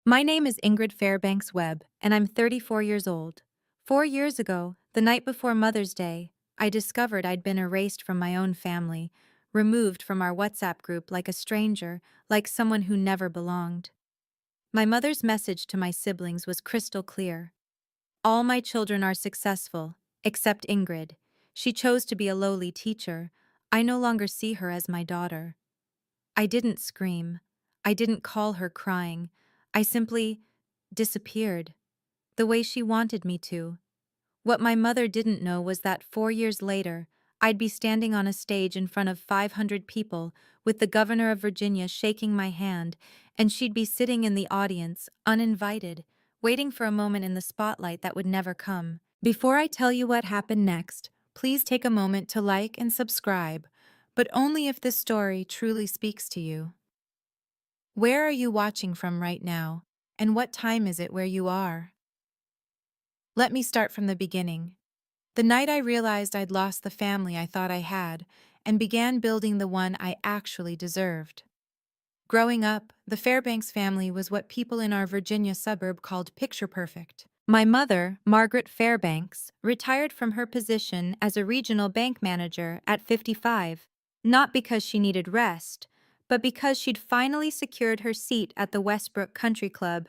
My name is Ingred Fairbanks Webb, and I'm 34 years old. 4 years ago, the night before Mother's Day, I discovered I'd been erased from my own family, removed from our WhatsApp group like a stranger, like someone who never belonged. My mother's message to my siblings was crystal clear. All my children are successful, except Ingrid. She chose to be a lowly teacher. I no longer see her as my daughter. I didn't scream. I didn't call her crying. I simply disappeared, the way she wanted me to. What my mother didn't know was that 4 years later, I'd be standing on a stage in front of 500 people with the governor of Virginia shaking my hand, and she'd be sitting in the audience, uninvited, waiting for a moment in the spotlight that would never come. Before I tell you what happened next, please take a moment to like and subscribe, but only if this story truly speaks to you. Where are you watching from right now, and what time is it where you are? Let me start from the beginning. The night I realized I'd lost the family I thought I had, and began building the one I actually deserved. Growing up, the Fairbanks family was what people in our Virginia suburb called picture perfect. My mother, Margaret Fairbanks, retired from her position as a regional bank manager at 55, not because she needed rest, but because she'd finally secured her seat at the Westbrook Country Club.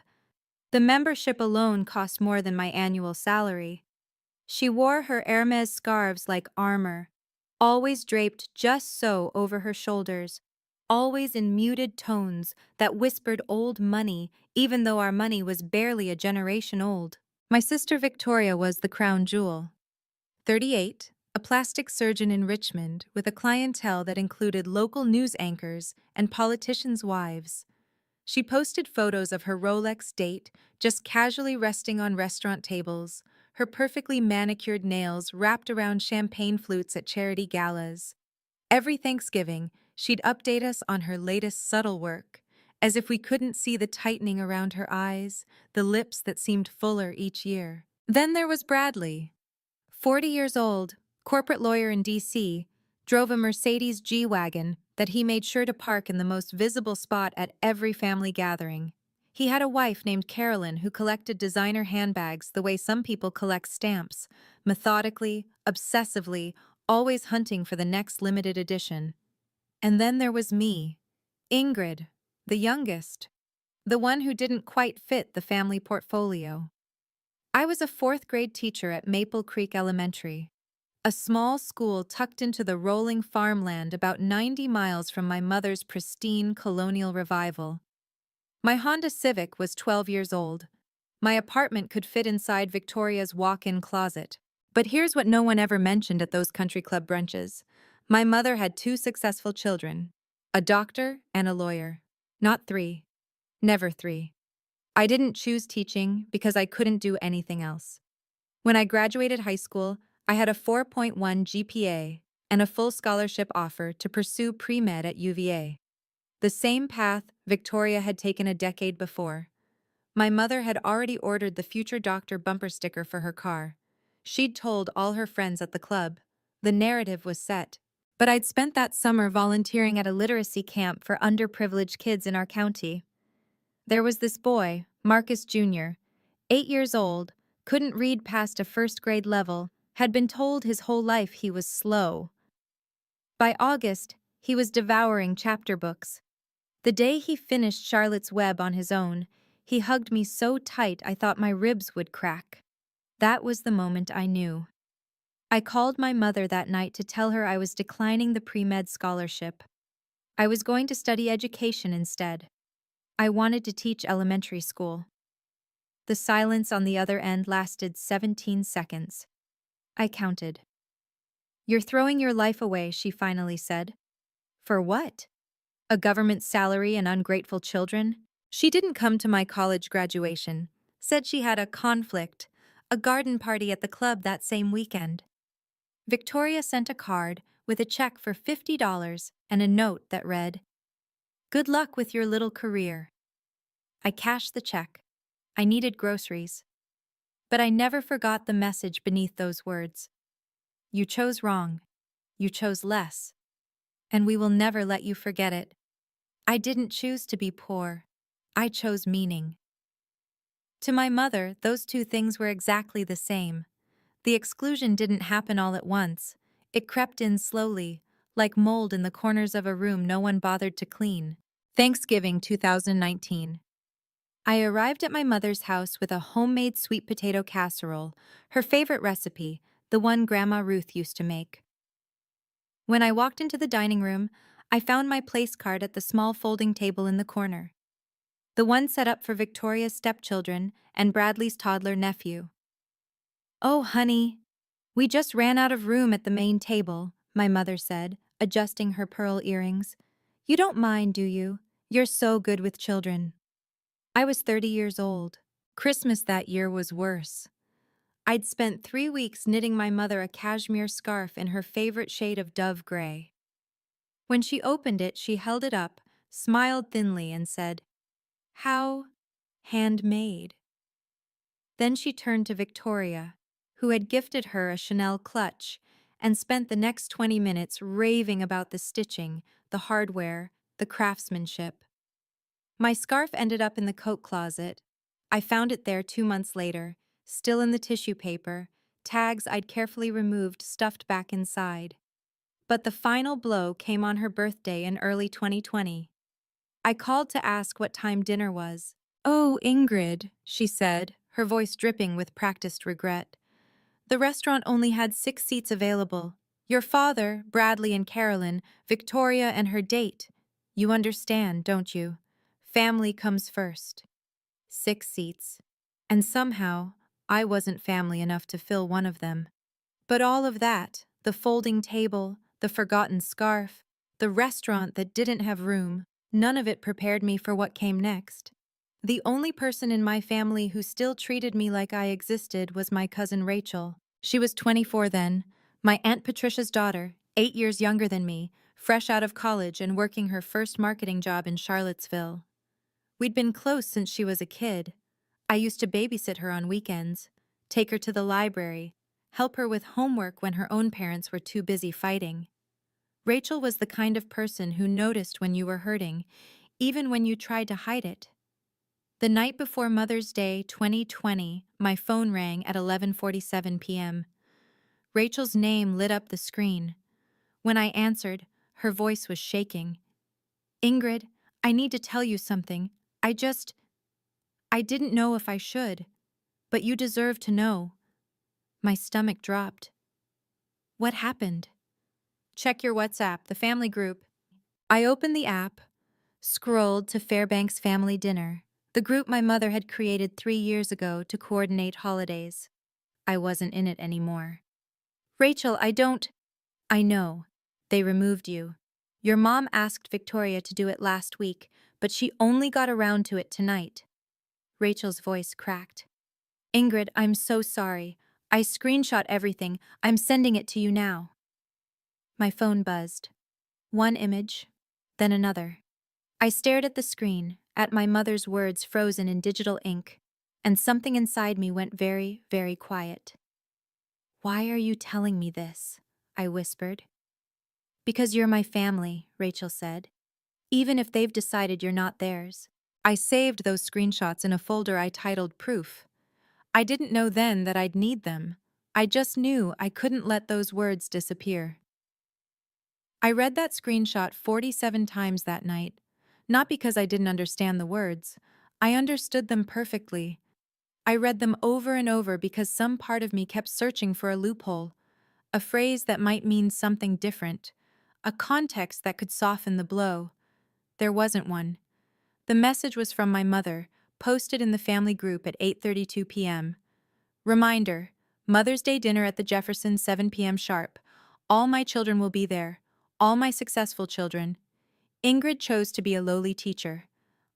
The membership alone cost more than my annual salary. She wore her Hermes scarves like armor, always draped just so over her shoulders, always in muted tones that whispered old money, even though our money was barely a generation old. My sister Victoria was the crown jewel. 38, a plastic surgeon in Richmond with a clientele that included local news anchors and politicians' wives. She posted photos of her Rolex date, just casually resting on restaurant tables, her perfectly manicured nails wrapped around champagne flutes at charity galas. Every Thanksgiving, she'd update us on her latest subtle work, as if we couldn't see the tightening around her eyes, the lips that seemed fuller each year. Then there was Bradley. 40 years old, corporate lawyer in D.C., drove a Mercedes G-Wagon that he made sure to park in the most visible spot at every family gathering. He had a wife named Carolyn who collected designer handbags the way some people collect stamps, methodically, obsessively, always hunting for the next limited edition. And then there was me, Ingrid, the youngest, the one who didn't quite fit the family portfolio. I was a fourth-grade teacher at Maple Creek Elementary, a small school tucked into the rolling farmland about 90 miles from my mother's pristine colonial revival. My Honda Civic was 12 years old. My apartment could fit inside Victoria's walk-in closet. But here's what no one ever mentioned at those country club brunches. My mother had two successful children, a doctor and a lawyer. Not three. Never three. I didn't choose teaching because I couldn't do anything else. When I graduated high school, I had a 4.1 GPA and a full scholarship offer to pursue pre-med at UVA. The same path Victoria had taken a decade before. My mother had already ordered the future doctor bumper sticker for her car. She'd told all her friends at the club. The narrative was set. But I'd spent that summer volunteering at a literacy camp for underprivileged kids in our county. There was this boy, Marcus Jr., 8 years old, couldn't read past a first-grade level, had been told his whole life he was slow. By August, he was devouring chapter books. The day he finished Charlotte's Web on his own, he hugged me so tight I thought my ribs would crack. That was the moment I knew. I called my mother that night to tell her I was declining the pre-med scholarship. I was going to study education instead. I wanted to teach elementary school. The silence on the other end lasted 17 seconds. I counted. "You're throwing your life away," she finally said. "For what? A government salary and ungrateful children?" She didn't come to my college graduation, said she had a conflict, a garden party at the club that same weekend. Victoria sent a card with a check for $50 and a note that read, "Good luck with your little career." I cashed the check. I needed groceries. But I never forgot the message beneath those words. You chose wrong. You chose less. And we will never let you forget it. I didn't choose to be poor. I chose meaning. To my mother, those two things were exactly the same. The exclusion didn't happen all at once. It crept in slowly, like mold in the corners of a room no one bothered to clean. Thanksgiving 2019. I arrived at my mother's house with a homemade sweet potato casserole, her favorite recipe, the one Grandma Ruth used to make. When I walked into the dining room, I found my place card at the small folding table in the corner. The one set up for Victoria's stepchildren and Bradley's toddler nephew. "Oh, honey, we just ran out of room at the main table," my mother said, adjusting her pearl earrings. "You don't mind, do you? You're so good with children." I was 30 years old. Christmas that year was worse. I'd spent 3 weeks knitting my mother a cashmere scarf in her favorite shade of dove gray. When she opened it, she held it up, smiled thinly, and said, "How handmade." Then she turned to Victoria, who had gifted her a Chanel clutch, and spent the next 20 minutes raving about the stitching, the hardware, the craftsmanship. My scarf ended up in the coat closet. I found it there 2 months later, still in the tissue paper, tags I'd carefully removed stuffed back inside. But the final blow came on her birthday in early 2020. I called to ask what time dinner was. "Oh, Ingrid," she said, her voice dripping with practiced regret. "The restaurant only had 6 seats available. Your father, Bradley and Carolyn, Victoria and her date. You understand, don't you? Family comes first." 6 seats. And somehow, I wasn't family enough to fill one of them. But all of that, the folding table, the forgotten scarf, the restaurant that didn't have room, none of it prepared me for what came next. The only person in my family who still treated me like I existed was my cousin Rachel. She was 24 then, my Aunt Patricia's daughter, 8 years younger than me, fresh out of college and working her first marketing job in Charlottesville. We'd been close since she was a kid. I used to babysit her on weekends, take her to the library, help her with homework when her own parents were too busy fighting. Rachel was the kind of person who noticed when you were hurting, even when you tried to hide it. The night before Mother's Day 2020, my phone rang at 11:47 p.m. Rachel's name lit up the screen. When I answered, her voice was shaking. "Ingrid, I need to tell you something. I didn't know if I should, but you deserve to know." My stomach dropped. "What happened?" "Check your WhatsApp, the family group." I opened the app, scrolled to Fairbanks family dinner, the group my mother had created 3 years ago to coordinate holidays. I wasn't in it anymore. "Rachel, I know. They removed you. Your mom asked Victoria to do it last week, but she only got around to it tonight." Rachel's voice cracked. "Ingrid, I'm so sorry. I screenshot everything. I'm sending it to you now." My phone buzzed. One image, then another. I stared at the screen, at my mother's words frozen in digital ink, and something inside me went very, very quiet. "Why are you telling me this?" I whispered. "Because you're my family," Rachel said. "Even if they've decided you're not theirs." I saved those screenshots in a folder I titled Proof. I didn't know then that I'd need them. I just knew I couldn't let those words disappear. I read that screenshot 47 times that night, not because I didn't understand the words. I understood them perfectly. I read them over and over because some part of me kept searching for a loophole, a phrase that might mean something different, a context that could soften the blow. There wasn't one. The message was from my mother, posted in the family group at 8:32 p.m. Reminder, Mother's Day dinner at the Jeffersons 7 p.m. sharp. All my children will be there. All my successful children. Ingrid chose to be a lowly teacher.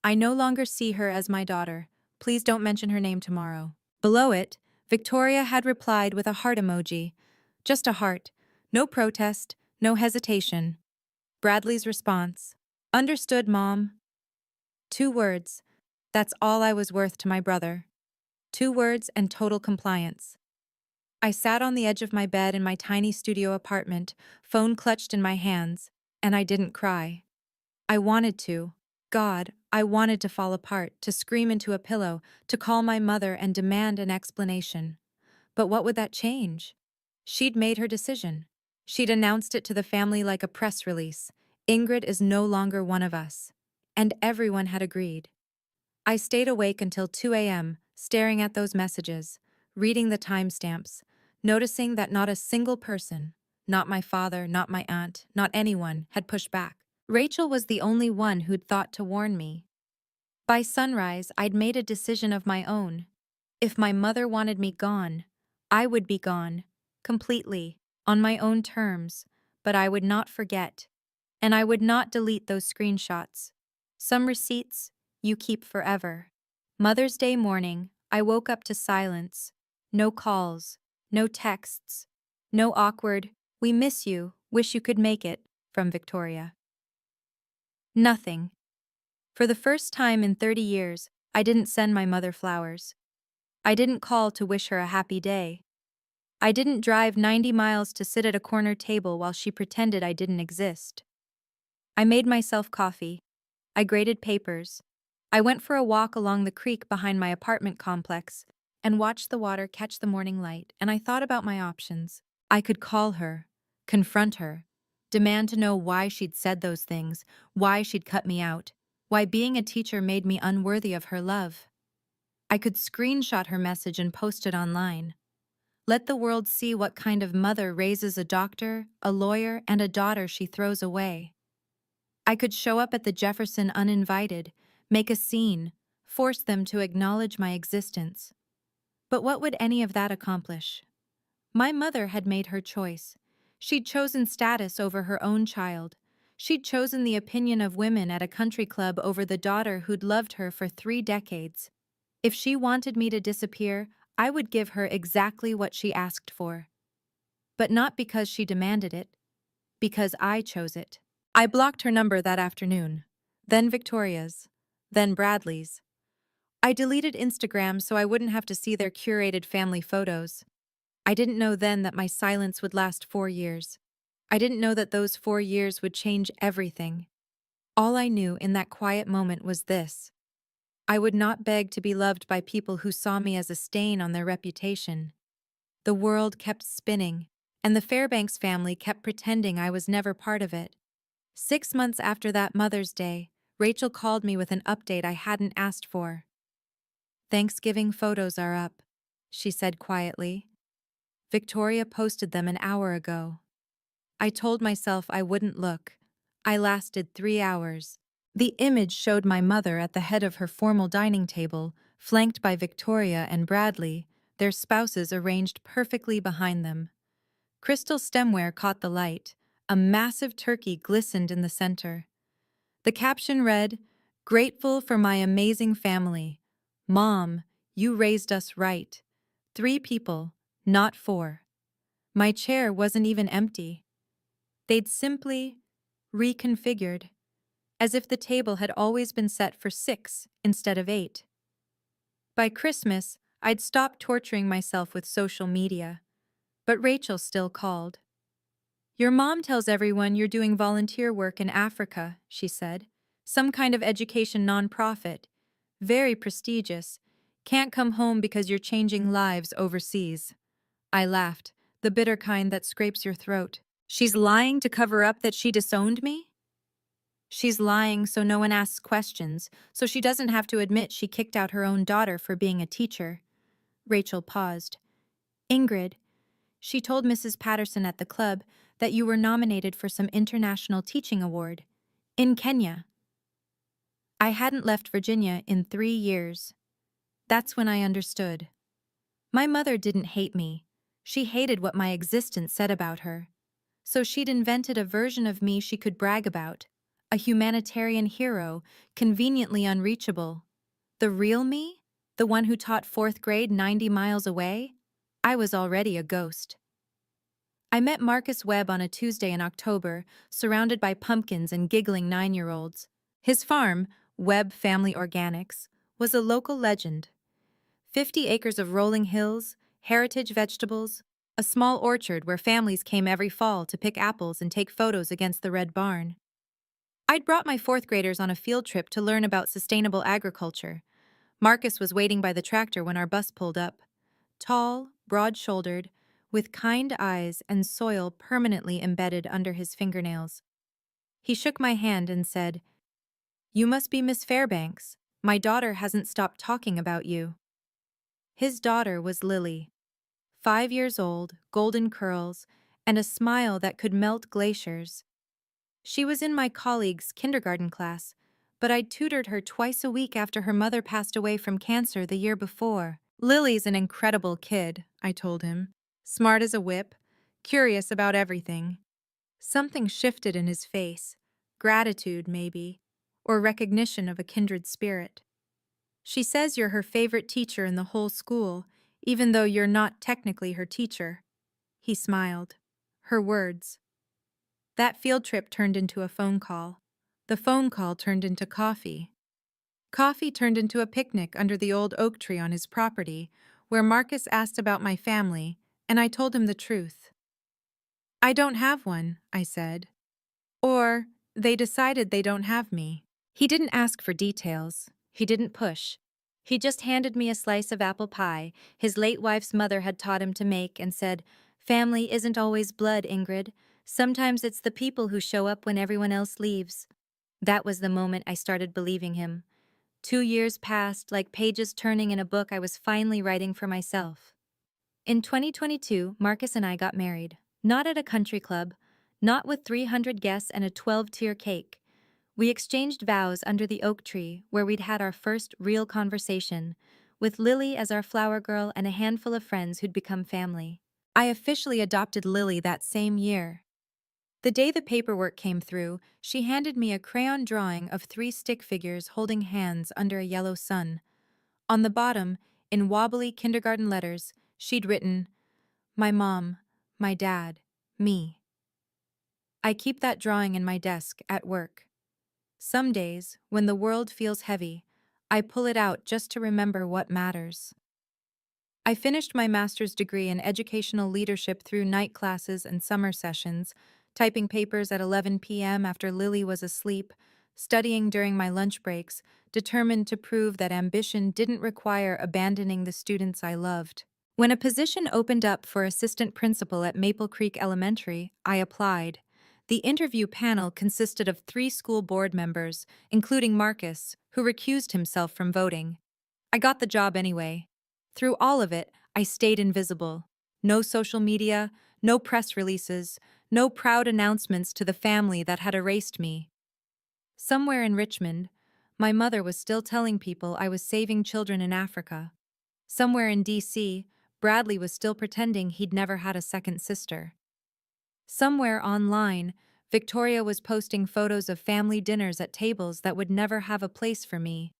I no longer see her as my daughter. Please don't mention her name tomorrow. Below it, Victoria had replied with a heart emoji. Just a heart. No protest, no hesitation. Bradley's response. "Understood, Mom." 2 words. That's all I was worth to my brother. 2 words and total compliance. I sat on the edge of my bed in my tiny studio apartment, phone clutched in my hands, and I didn't cry. I wanted to. God, I wanted to fall apart, to scream into a pillow, to call my mother and demand an explanation. But what would that change? She'd made her decision. She'd announced it to the family like a press release. Ingrid is no longer one of us. And everyone had agreed. I stayed awake until 2 a.m., staring at those messages, reading the timestamps, noticing that not a single person, not my father, not my aunt, not anyone, had pushed back. Rachel was the only one who'd thought to warn me. By sunrise, I'd made a decision of my own. If my mother wanted me gone, I would be gone, completely, on my own terms, but I would not forget. And I would not delete those screenshots. Some receipts you keep forever. Mother's Day morning, I woke up to silence. No calls, no texts, no awkward, "We miss you, wish you could make it," from Victoria. Nothing. For the first time in 30 years, I didn't send my mother flowers. I didn't call to wish her a happy day. I didn't drive 90 miles to sit at a corner table while she pretended I didn't exist. I made myself coffee. I graded papers. I went for a walk along the creek behind my apartment complex and watched the water catch the morning light, and I thought about my options. I could call her, confront her, demand to know why she'd said those things, why she'd cut me out, why being a teacher made me unworthy of her love. I could screenshot her message and post it online. Let the world see what kind of mother raises a doctor, a lawyer, and a daughter she throws away. I could show up at the Jefferson uninvited, make a scene, force them to acknowledge my existence. But what would any of that accomplish? My mother had made her choice. She'd chosen status over her own child. She'd chosen the opinion of women at a country club over the daughter who'd loved her for 3 decades. If she wanted me to disappear, I would give her exactly what she asked for. But not because she demanded it, because I chose it. I blocked her number that afternoon, then Victoria's, then Bradley's. I deleted Instagram so I wouldn't have to see their curated family photos. I didn't know then that my silence would last 4 years. I didn't know that those 4 years would change everything. All I knew in that quiet moment was this: I would not beg to be loved by people who saw me as a stain on their reputation. The world kept spinning, and the Fairbanks family kept pretending I was never part of it. 6 months after that Mother's Day, Rachel called me with an update I hadn't asked for. "Thanksgiving photos are up," she said quietly. "Victoria posted them an hour ago." I told myself I wouldn't look. I lasted 3 hours. The image showed my mother at the head of her formal dining table, flanked by Victoria and Bradley, their spouses arranged perfectly behind them. Crystal stemware caught the light. A massive turkey glistened in the center. The caption read, "Grateful for my amazing family. Mom, you raised us right. 3 people, not 4. My chair wasn't even empty. They'd simply reconfigured, as if the table had always been set for 6 instead of 8. By Christmas, I'd stopped torturing myself with social media, but Rachel still called. "Your mom tells everyone you're doing volunteer work in Africa," she said. "Some kind of education nonprofit. Very prestigious. Can't come home because you're changing lives overseas." I laughed, the bitter kind that scrapes your throat. She's lying to cover up that she disowned me? She's lying so no one asks questions, so she doesn't have to admit she kicked out her own daughter for being a teacher. Rachel paused. "Ingrid, she told Mrs. Patterson at the club that you were nominated for some international teaching award. In Kenya." I hadn't left Virginia in 3 years. That's when I understood. My mother didn't hate me. She hated what my existence said about her. So she'd invented a version of me she could brag about. A humanitarian hero, conveniently unreachable. The real me? The one who taught 4th grade 90 miles away? I was already a ghost. I met Marcus Webb on a Tuesday in October, surrounded by pumpkins and giggling 9-year-olds. His farm, Webb Family Organics, was a local legend. 50 acres of rolling hills, heritage vegetables, a small orchard where families came every fall to pick apples and take photos against the red barn. I'd brought my fourth graders on a field trip to learn about sustainable agriculture. Marcus was waiting by the tractor when our bus pulled up. Tall, broad-shouldered, with kind eyes and soil permanently embedded under his fingernails. He shook my hand and said, "You must be Miss Fairbanks. My daughter hasn't stopped talking about you." His daughter was Lily. 5 years old, golden curls, and a smile that could melt glaciers. She was in my colleague's kindergarten class, but I'd tutored her twice a week after her mother passed away from cancer the year before. "Lily's an incredible kid," I told him. "Smart as a whip, curious about everything." Something shifted in his face. Gratitude, maybe, or recognition of a kindred spirit. "She says you're her favorite teacher in the whole school, even though you're not technically her teacher." He smiled. Her words. That field trip turned into a phone call. The phone call turned into coffee. Coffee turned into a picnic under the old oak tree on his property, where Marcus asked about my family, and I told him the truth. "I don't have one," I said. Or, "They decided they don't have me." He didn't ask for details. He didn't push. He just handed me a slice of apple pie his late wife's mother had taught him to make and said, "Family isn't always blood, Ingrid. Sometimes it's the people who show up when everyone else leaves." That was the moment I started believing him. 2 years passed like pages turning in a book I was finally writing for myself. In 2022, Marcus and I got married. Not at a country club, not with 300 guests and a 12-tier cake. We exchanged vows under the oak tree where we'd had our first real conversation, with Lily as our flower girl and a handful of friends who'd become family. I officially adopted Lily that same year. The day the paperwork came through, she handed me a crayon drawing of 3 stick figures holding hands under a yellow sun. On the bottom, in wobbly kindergarten letters, she'd written, "My mom, my dad, me." I keep that drawing in my desk at work. Some days, when the world feels heavy, I pull it out just to remember what matters. I finished my master's degree in educational leadership through night classes and summer sessions, typing papers at 11 p.m. after Lily was asleep, studying during my lunch breaks, determined to prove that ambition didn't require abandoning the students I loved. When a position opened up for assistant principal at Maple Creek Elementary, I applied. The interview panel consisted of 3 school board members, including Marcus, who recused himself from voting. I got the job anyway. Through all of it, I stayed invisible. No social media, no press releases, no proud announcements to the family that had erased me. Somewhere in Richmond, my mother was still telling people I was saving children in Africa. Somewhere in D.C., Bradley was still pretending he'd never had a second sister. Somewhere online, Victoria was posting photos of family dinners at tables that would never have a place for me.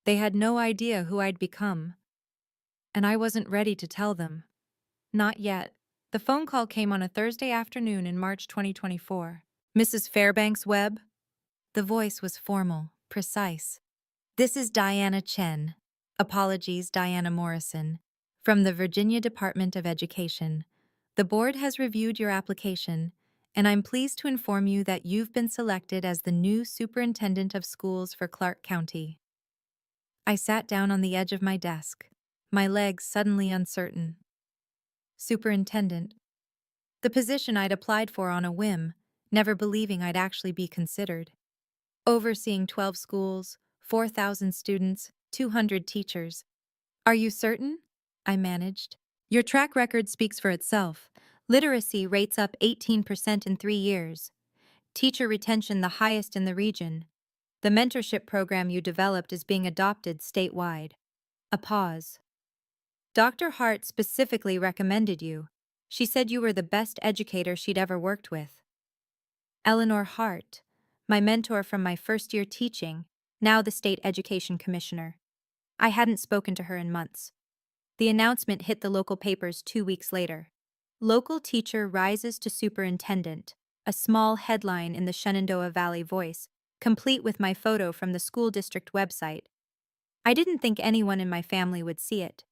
They had no idea who I'd become. And I wasn't ready to tell them. Not yet. The phone call came on a Thursday afternoon in March 2024. "Mrs. Fairbanks Webb?" The voice was formal, precise. "This is Diana Chen. Apologies, Diana Morrison. From the Virginia Department of Education. The board has reviewed your application, and I'm pleased to inform you that you've been selected as the new superintendent of schools for Clark County." I sat down on the edge of my desk, my legs suddenly uncertain. Superintendent. The position I'd applied for on a whim, never believing I'd actually be considered. Overseeing 12 schools, 4,000 students, 200 teachers. "Are you certain?" I managed. "Your track record speaks for itself. Literacy rates up 18% in 3 years. Teacher retention the highest in the region. The mentorship program you developed is being adopted statewide." A pause. "Dr. Hart specifically recommended you. She said you were the best educator she'd ever worked with." Eleanor Hart, my mentor from my first year teaching, now the state education commissioner. I hadn't spoken to her in months. The announcement hit the local papers 2 weeks later. "Local teacher rises to superintendent," a small headline in the Shenandoah Valley Voice, complete with my photo from the school district website. I didn't think anyone in my family would see it.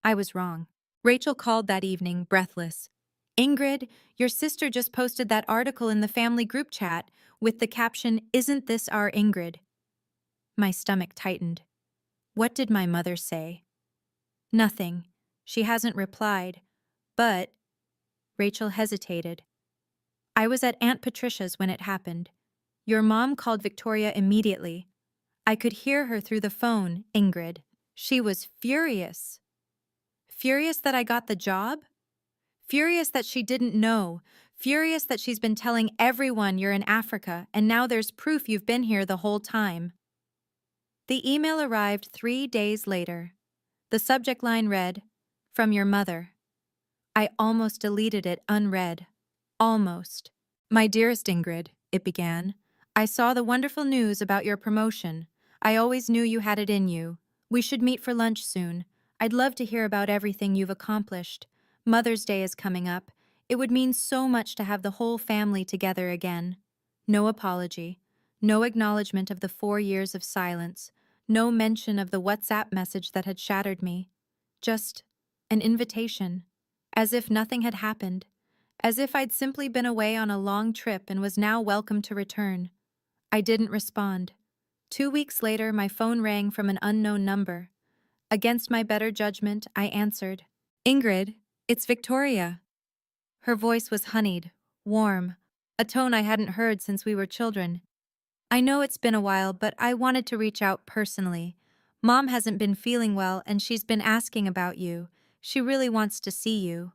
I was wrong. Rachel called that evening, breathless. Ingrid, your sister just posted that article in the family group chat with the caption, "Isn't this our Ingrid?" My stomach tightened. What did my mother say? Nothing. She hasn't replied. But, Rachel hesitated. I was at Aunt Patricia's when it happened. Your mom called Victoria immediately. I could hear her through the phone, Ingrid. She was furious. Furious that I got the job? Furious that she didn't know. Furious that she's been telling everyone you're in Africa and now there's proof you've been here the whole time. The email arrived 3 days later. The subject line read, "From your mother." I almost deleted it unread. Almost. My dearest Ingrid, it began. I saw the wonderful news about your promotion. I always knew you had it in you. We should meet for lunch soon. I'd love to hear about everything you've accomplished. Mother's Day is coming up. It would mean so much to have the whole family together again. No apology. No acknowledgement of the 4 years of silence. No mention of the WhatsApp message that had shattered me. Just an invitation. As if nothing had happened. As if I'd simply been away on a long trip and was now welcome to return. I didn't respond. 2 weeks later, my phone rang from an unknown number. Against my better judgment, I answered. Ingrid, it's Victoria. Her voice was honeyed, warm, a tone I hadn't heard since we were children. I know it's been a while, but I wanted to reach out personally. Mom hasn't been feeling well and she's been asking about you. She really wants to see you.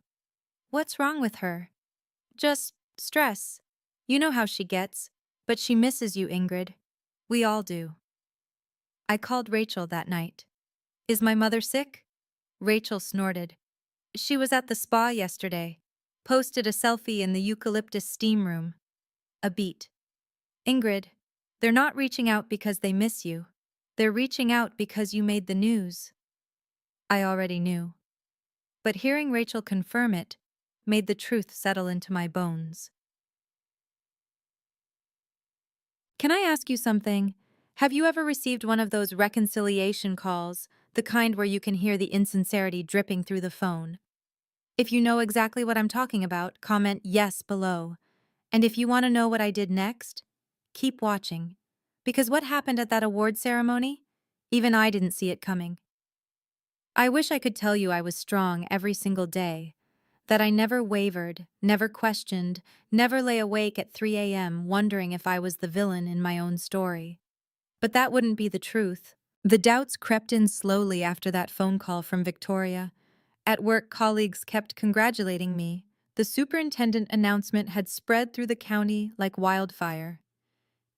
What's wrong with her? Just stress. You know how she gets, but she misses you, Ingrid. We all do. I called Rachel that night. Is my mother sick? Rachel snorted. She was at the spa yesterday. Posted a selfie in the eucalyptus steam room. A beat. Ingrid, they're not reaching out because they miss you. They're reaching out because you made the news. I already knew. But hearing Rachel confirm it made the truth settle into my bones. Can I ask you something? Have you ever received one of those reconciliation calls, the kind where you can hear the insincerity dripping through the phone? If you know exactly what I'm talking about, comment yes below. And if you want to know what I did next, keep watching. Because what happened at that award ceremony? Even I didn't see it coming. I wish I could tell you I was strong every single day, that I never wavered, never questioned, never lay awake at 3 a.m. wondering if I was the villain in my own story. But that wouldn't be the truth. The doubts crept in slowly after that phone call from Victoria. At work, colleagues kept congratulating me. The superintendent announcement had spread through the county like wildfire.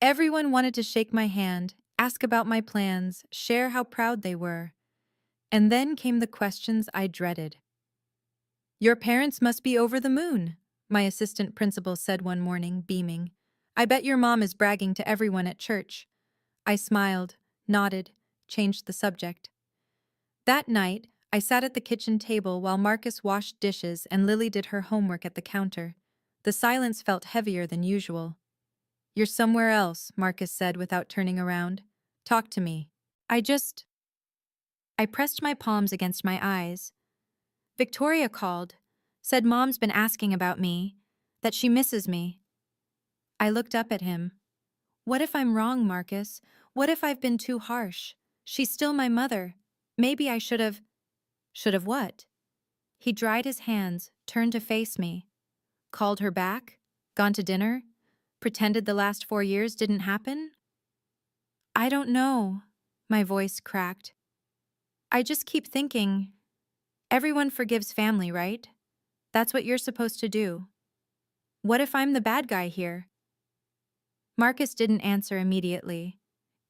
Everyone wanted to shake my hand, ask about my plans, share how proud they were. And then came the questions I dreaded. Your parents must be over the moon, my assistant principal said one morning, beaming. I bet your mom is bragging to everyone at church. I smiled, nodded, changed the subject. That night, I sat at the kitchen table while Marcus washed dishes and Lily did her homework at the counter. The silence felt heavier than usual. You're somewhere else, Marcus said without turning around. Talk to me. I pressed my palms against my eyes. Victoria called, said Mom's been asking about me, that she misses me. I looked up at him. What if I'm wrong, Marcus? What if I've been too harsh? She's still my mother. Maybe I should have... Should have what? He dried his hands, turned to face me. Called her back? Gone to dinner? Pretended the last 4 years didn't happen? I don't know. My voice cracked. I just keep thinking, everyone forgives family, right? That's what you're supposed to do. What if I'm the bad guy here? Marcus didn't answer immediately.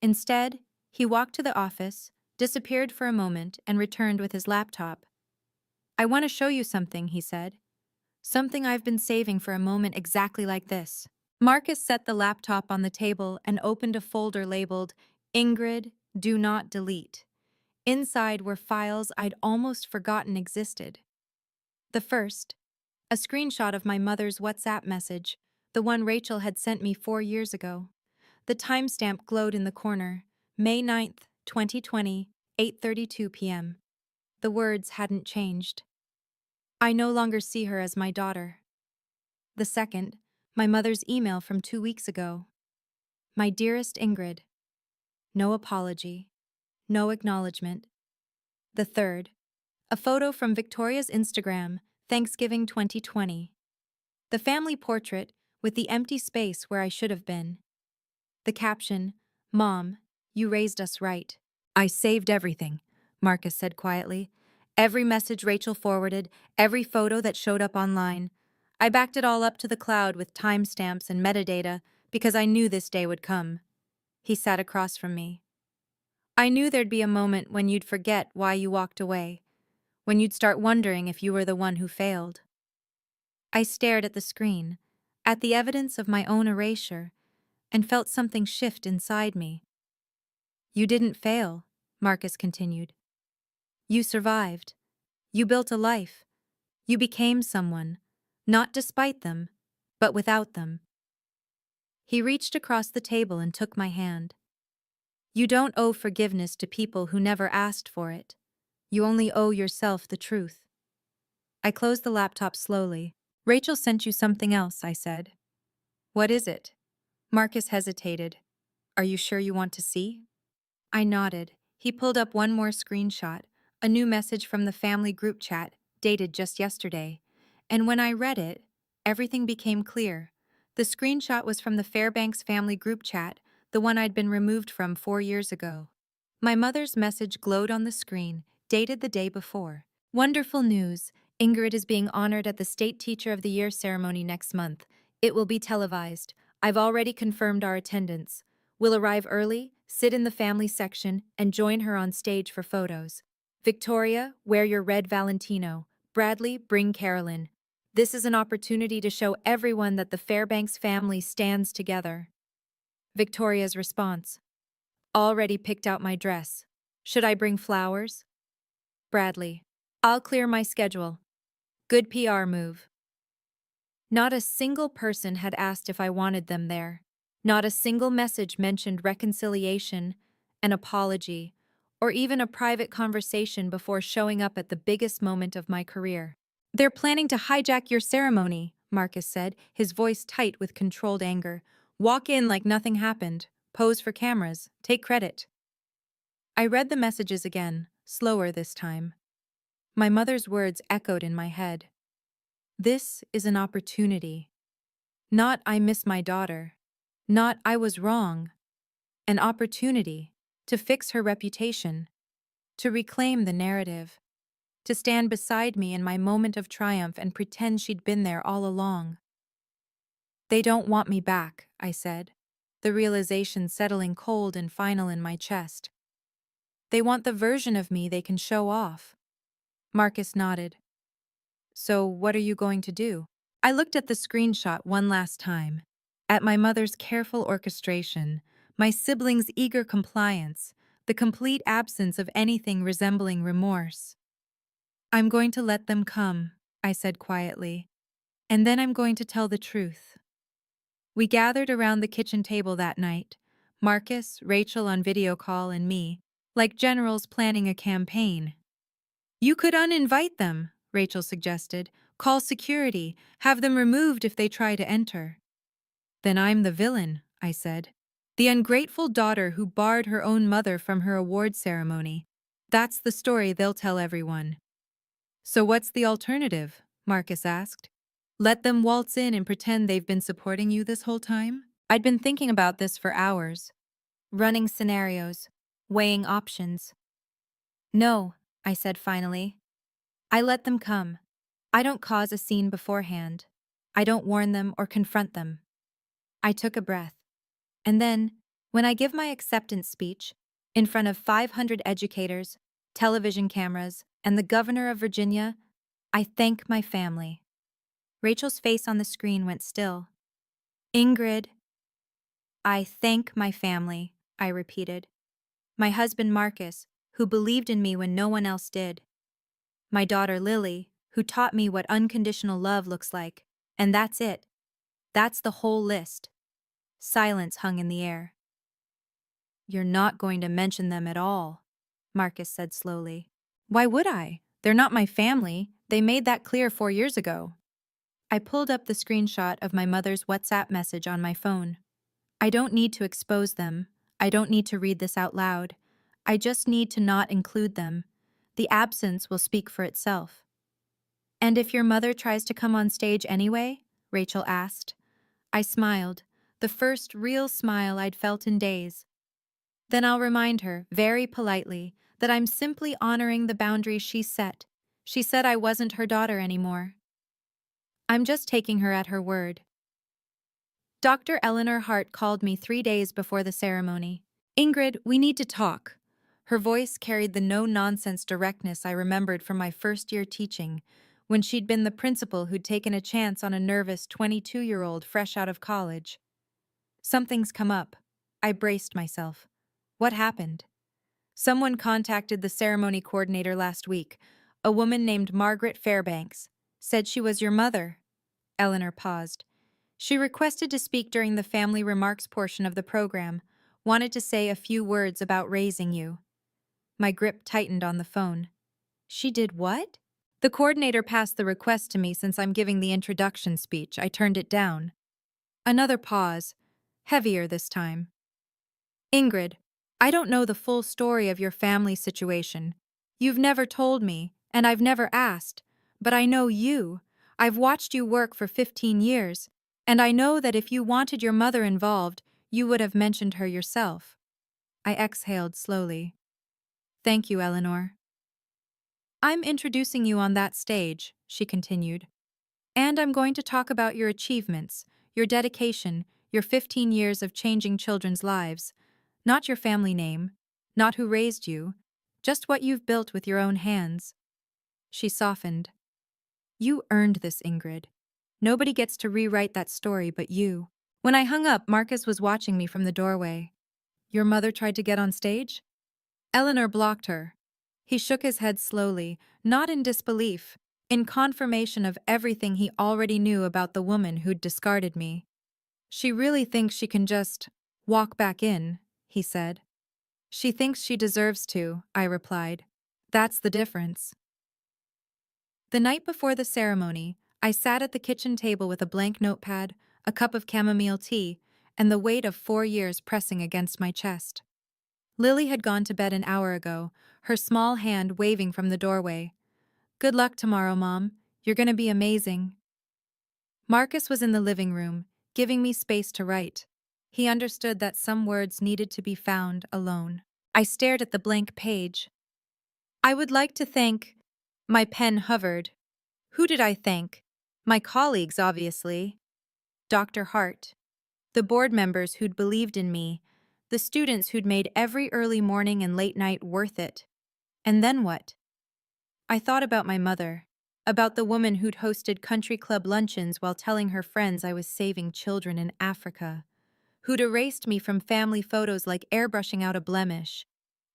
Instead, he walked to the office, disappeared for a moment, and returned with his laptop. I want to show you something, he said. Something I've been saving for a moment exactly like this. Marcus set the laptop on the table and opened a folder labeled, Ingrid, do not delete. Inside were files I'd almost forgotten existed. The first, a screenshot of my mother's WhatsApp message, the one Rachel had sent me 4 years ago. The timestamp glowed in the corner, May 9th, 2020, 8:32 p.m. The words hadn't changed. I no longer see her as my daughter. The second, my mother's email from 2 weeks ago. My dearest Ingrid. No apology. No acknowledgement. The third, a photo from Victoria's Instagram, Thanksgiving 2020. The family portrait with the empty space where I should have been. The caption, Mom, you raised us right. I saved everything, Marcus said quietly. Every message Rachel forwarded, every photo that showed up online. I backed it all up to the cloud with timestamps and metadata because I knew this day would come. He sat across from me. I knew there'd be a moment when you'd forget why you walked away, when you'd start wondering if you were the one who failed. I stared at the screen, at the evidence of my own erasure, and felt something shift inside me. You didn't fail, Marcus continued. You survived. You built a life. You became someone, not despite them, but without them. He reached across the table and took my hand. You don't owe forgiveness to people who never asked for it. You only owe yourself the truth. I closed the laptop slowly. Rachel sent you something else, I said. What is it? Marcus hesitated. Are you sure you want to see? I nodded. He pulled up one more screenshot, a new message from the family group chat, dated just yesterday. And when I read it, everything became clear. The screenshot was from the Fairbanks family group chat, the one I'd been removed from 4 years ago. My mother's message glowed on the screen, dated the day before. Wonderful news. Ingrid is being honored at the State Teacher of the Year ceremony next month. It will be televised. I've already confirmed our attendance. We'll arrive early, sit in the family section, and join her on stage for photos. Victoria, wear your red Valentino. Bradley, bring Carolyn. This is an opportunity to show everyone that the Fairbanks family stands together. Victoria's response. Already picked out my dress. Should I bring flowers? Bradley. I'll clear my schedule. Good PR move. Not a single person had asked if I wanted them there. Not a single message mentioned reconciliation, an apology, or even a private conversation before showing up at the biggest moment of my career. They're planning to hijack your ceremony, Marcus said, his voice tight with controlled anger. Walk in like nothing happened. Pose for cameras. Take credit. I read the messages again, slower this time. My mother's words echoed in my head. This is an opportunity. Not I miss my daughter. Not I was wrong. An opportunity to fix her reputation, to reclaim the narrative, to stand beside me in my moment of triumph and pretend she'd been there all along. They don't want me back, I said, the realization settling cold and final in my chest. They want the version of me they can show off. Marcus nodded. So what are you going to do? I looked at the screenshot one last time, at my mother's careful orchestration, my siblings' eager compliance, the complete absence of anything resembling remorse. I'm going to let them come, I said quietly, and then I'm going to tell the truth. We gathered around the kitchen table that night, Marcus, Rachel on video call, and me, like generals planning a campaign. You could uninvite them, Rachel suggested. Call security, have them removed if they try to enter. Then I'm the villain, I said. The ungrateful daughter who barred her own mother from her award ceremony. That's the story they'll tell everyone. So what's the alternative? Marcus asked. Let them waltz in and pretend they've been supporting you this whole time? I'd been thinking about this for hours, running scenarios, weighing options. No, I said finally. I let them come. I don't cause a scene beforehand. I don't warn them or confront them. I took a breath. And then, when I give my acceptance speech, in front of 500 educators, television cameras, and the governor of Virginia, I thank my family. Rachel's face on the screen went still. Ingrid. I thank my family, I repeated. My husband Marcus, who believed in me when no one else did. My daughter Lily, who taught me what unconditional love looks like. And that's it. That's the whole list. Silence hung in the air. You're not going to mention them at all, Marcus said slowly. Why would I? They're not my family. They made that clear 4 years ago. I pulled up the screenshot of my mother's WhatsApp message on my phone. I don't need to expose them. I don't need to read this out loud. I just need to not include them. The absence will speak for itself. And if your mother tries to come on stage anyway? Rachel asked. I smiled, the first real smile I'd felt in days. Then I'll remind her, very politely, that I'm simply honoring the boundaries she set. She said I wasn't her daughter anymore. I'm just taking her at her word. Dr. Eleanor Hart called me 3 days before the ceremony. Ingrid, we need to talk. Her voice carried the no-nonsense directness I remembered from my first year teaching, when she'd been the principal who'd taken a chance on a nervous 22-year-old fresh out of college. Something's come up. I braced myself. What happened? Someone contacted the ceremony coordinator last week, a woman named Ingred Fairbanks. Said she was your mother. Eleanor paused. She requested to speak during the family remarks portion of the program, wanted to say a few words about raising you. My grip tightened on the phone. She did what? The coordinator passed the request to me since I'm giving the introduction speech. I turned it down. Another pause, heavier this time. Ingrid, I don't know the full story of your family situation. You've never told me, and I've never asked, but I know you. I've watched you work for 15 years, and I know that if you wanted your mother involved, you would have mentioned her yourself. I exhaled slowly. Thank you, Eleanor. I'm introducing you on that stage, she continued. And I'm going to talk about your achievements, your dedication, your 15 years of changing children's lives. Not your family name, not who raised you, just what you've built with your own hands. She softened. You earned this, Ingrid. Nobody gets to rewrite that story but you. When I hung up, Marcus was watching me from the doorway. Your mother tried to get on stage? Eleanor blocked her. He shook his head slowly, not in disbelief, in confirmation of everything he already knew about the woman who'd discarded me. She really thinks she can just walk back in, he said. She thinks she deserves to, I replied. That's the difference. The night before the ceremony, I sat at the kitchen table with a blank notepad, a cup of chamomile tea, and the weight of 4 years pressing against my chest. Lily had gone to bed an hour ago, her small hand waving from the doorway. Good luck tomorrow, Mom. You're gonna be amazing. Marcus was in the living room, giving me space to write. He understood that some words needed to be found alone. I stared at the blank page. I would like to thank... My pen hovered. Who did I thank? My colleagues, obviously. Dr. Hart. The board members who'd believed in me. The students who'd made every early morning and late night worth it. And then what? I thought about my mother. About the woman who'd hosted country club luncheons while telling her friends I was saving children in Africa. Who'd erased me from family photos like airbrushing out a blemish.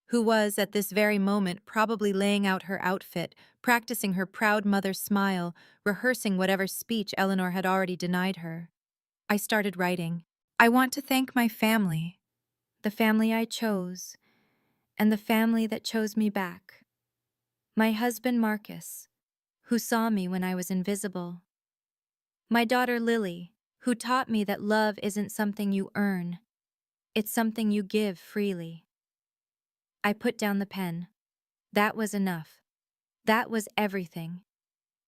Who was, at this very moment, probably laying out her outfit, practicing her proud mother's smile, rehearsing whatever speech Eleanor had already denied her. I started writing. I want to thank my family, the family I chose, and the family that chose me back. My husband Marcus, who saw me when I was invisible. My daughter Lily, who taught me that love isn't something you earn, it's something you give freely. I put down the pen. That was enough. That was everything.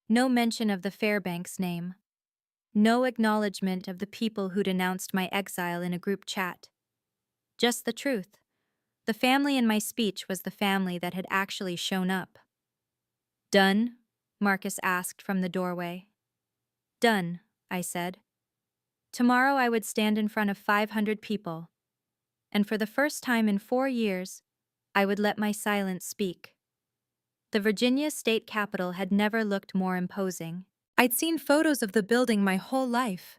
No mention of the Fairbanks name. No acknowledgement of the people who'd announced my exile in a group chat. Just the truth. The family in my speech was the family that had actually shown up. Done? Marcus asked from the doorway. Done, I said. Tomorrow I would stand in front of 500 people. And for the first time in 4 years, I would let my silence speak. The Virginia state capitol had never looked more imposing. I'd seen photos of the building my whole life.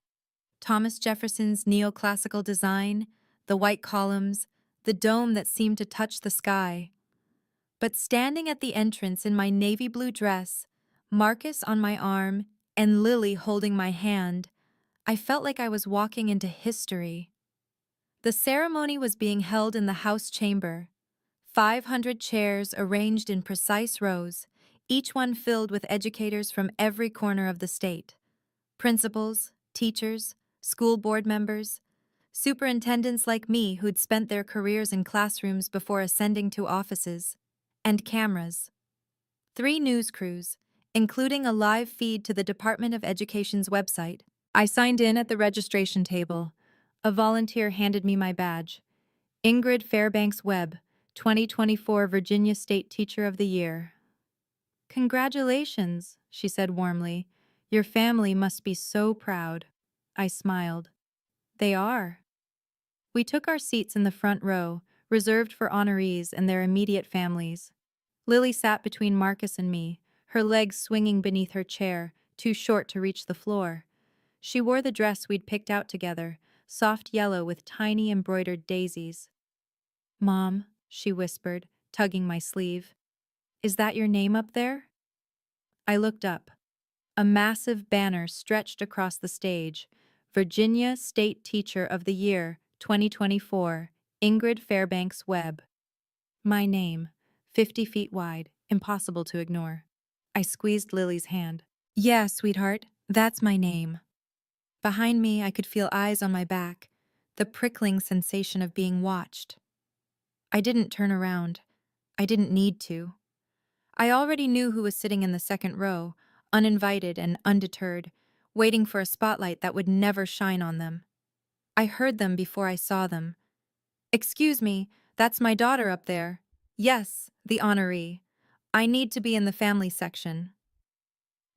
Thomas Jefferson's neoclassical design, the white columns, the dome that seemed to touch the sky. But standing at the entrance in my navy blue dress, Marcus on my arm, and Lily holding my hand, I felt like I was walking into history. The ceremony was being held in the House chamber. 500 chairs arranged in precise rows, each one filled with educators from every corner of the state. Principals, teachers, school board members, superintendents like me who'd spent their careers in classrooms before ascending to offices, and cameras. 3 news crews, including a live feed to the Department of Education's website. I signed in at the registration table. A volunteer handed me my badge. Ingred Fairbanks Webb, 2024 Virginia State Teacher of the Year. Congratulations, she said warmly. Your family must be so proud. I smiled. They are. We took our seats in the front row, reserved for honorees and their immediate families. Lily sat between Marcus and me, her legs swinging beneath her chair, too short to reach the floor. She wore the dress we'd picked out together, soft yellow with tiny embroidered daisies. Mom, she whispered, tugging my sleeve. Is that your name up there? I looked up. A massive banner stretched across the stage. Virginia State Teacher of the Year, 2024, Ingred Fairbanks Webb. My name, 50 feet wide, impossible to ignore. I squeezed Lily's hand. Yeah, sweetheart, that's my name. Behind me, I could feel eyes on my back, the prickling sensation of being watched. I didn't turn around. I didn't need to. I already knew who was sitting in the second row, uninvited and undeterred, waiting for a spotlight that would never shine on them. I heard them before I saw them. Excuse me, that's my daughter up there. Yes, the honoree. I need to be in the family section.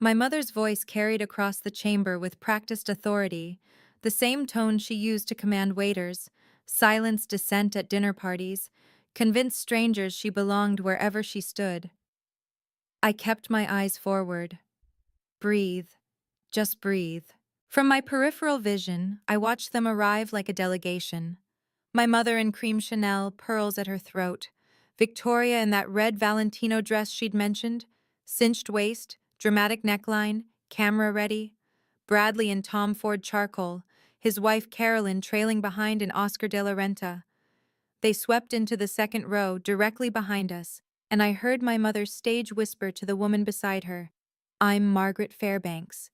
My mother's voice carried across the chamber with practiced authority, the same tone she used to command waiters, silence dissent at dinner parties, convince strangers she belonged wherever she stood. I kept my eyes forward. Breathe. Just breathe. From my peripheral vision, I watched them arrive like a delegation. My mother in cream Chanel, pearls at her throat. Victoria in that red Valentino dress she'd mentioned, cinched waist, dramatic neckline, camera ready. Bradley in Tom Ford charcoal, his wife Carolyn trailing behind in Oscar de la Renta. They swept into the second row, directly behind us, and I heard my mother stage whisper to the woman beside her, I'm Margaret Fairbanks,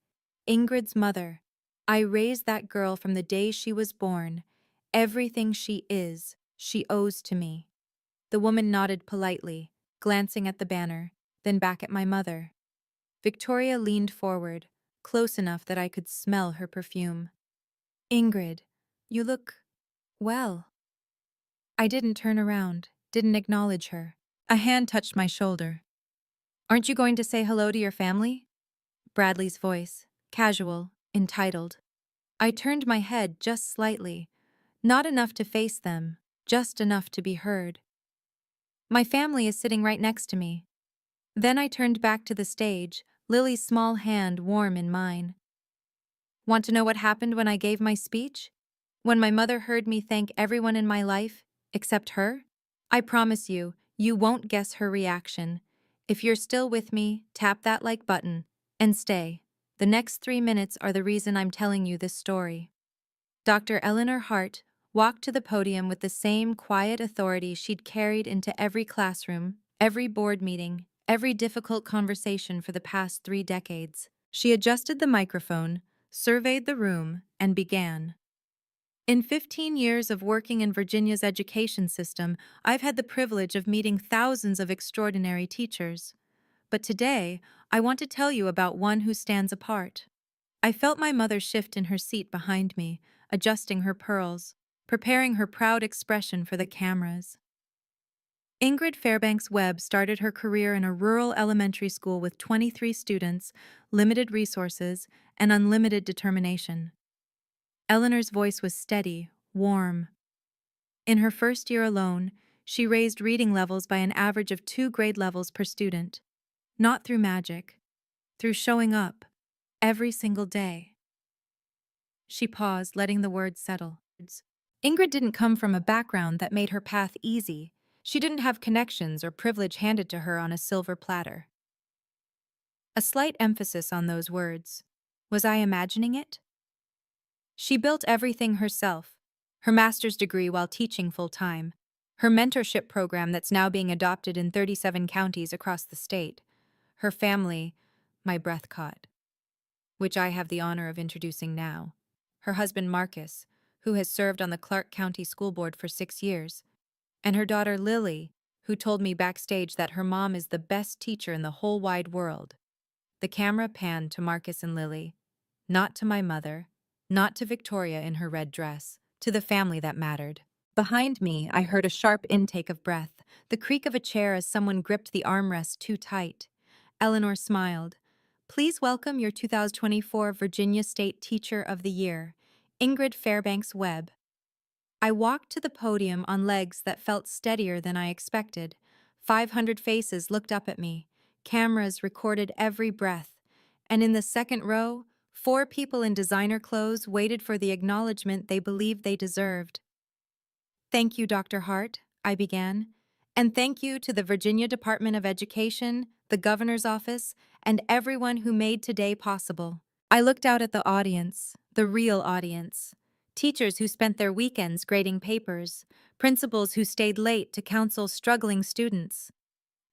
Ingrid's mother. I raised that girl from the day she was born. Everything she is, she owes to me. The woman nodded politely, glancing at the banner, then back at my mother. Victoria leaned forward, close enough that I could smell her perfume. Ingrid, you look well. I didn't turn around, didn't acknowledge her. A hand touched my shoulder. Aren't you going to say hello to your family? Bradley's voice, casual, entitled. I turned my head just slightly, not enough to face them, just enough to be heard. My family is sitting right next to me. Then I turned back to the stage, Lily's small hand warm in mine. Want to know what happened when I gave my speech? When my mother heard me thank everyone in my life, except her? I promise you, you won't guess her reaction. If you're still with me, tap that like button, and stay. The next 3 minutes are the reason I'm telling you this story. Dr. Eleanor Hart walked to the podium with the same quiet authority she'd carried into every classroom, every board meeting, every difficult conversation for the past 3 decades. She adjusted the microphone, surveyed the room, and began. In 15 years of working in Virginia's education system, I've had the privilege of meeting thousands of extraordinary teachers. But today, I want to tell you about one who stands apart. I felt my mother shift in her seat behind me, adjusting her pearls, preparing her proud expression for the cameras. Ingrid Fairbanks Webb started her career in a rural elementary school with 23 students, limited resources, and unlimited determination. Eleanor's voice was steady, warm. In her first year alone, she raised reading levels by an average of 2 grade levels per student. Not through magic, through showing up, every single day. She paused, letting the words settle. Ingrid didn't come from a background that made her path easy. She didn't have connections or privilege handed to her on a silver platter. A slight emphasis on those words. Was I imagining it? She built everything herself. Her master's degree while teaching full-time. Her mentorship program that's now being adopted in 37 counties across the state. Her family, my breath caught. which I have the honor of introducing now. Her husband Marcus, who has served on the Clark County School Board for 6 years, and her daughter Lily, who told me backstage that her mom is the best teacher in the whole wide world. The camera panned to Marcus and Lily, not to my mother, not to Victoria in her red dress, to the family that mattered. Behind me, I heard a sharp intake of breath, the creak of a chair as someone gripped the armrest too tight. Eleanor smiled. Please welcome your 2024 Virginia State Teacher of the Year, Ingrid Fairbanks Webb. I walked to the podium on legs that felt steadier than I expected. 500 faces looked up at me. Cameras recorded every breath. And in the second row, 4 people in designer clothes waited for the acknowledgement they believed they deserved. Thank you, Dr. Hart, I began. And thank you to the Virginia Department of Education, the Governor's Office, and everyone who made today possible. I looked out at the audience, the real audience. Teachers who spent their weekends grading papers, principals who stayed late to counsel struggling students,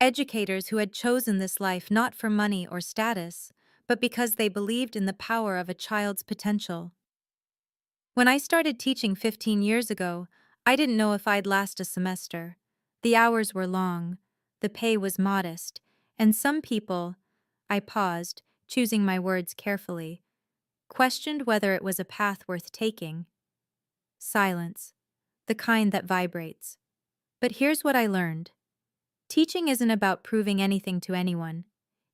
educators who had chosen this life not for money or status, but because they believed in the power of a child's potential. When I started teaching 15 years ago, I didn't know if I'd last a semester. The hours were long, the pay was modest, and some people, I paused, choosing my words carefully, questioned whether it was a path worth taking. Silence, the kind that vibrates. But here's what I learned. Teaching isn't about proving anything to anyone.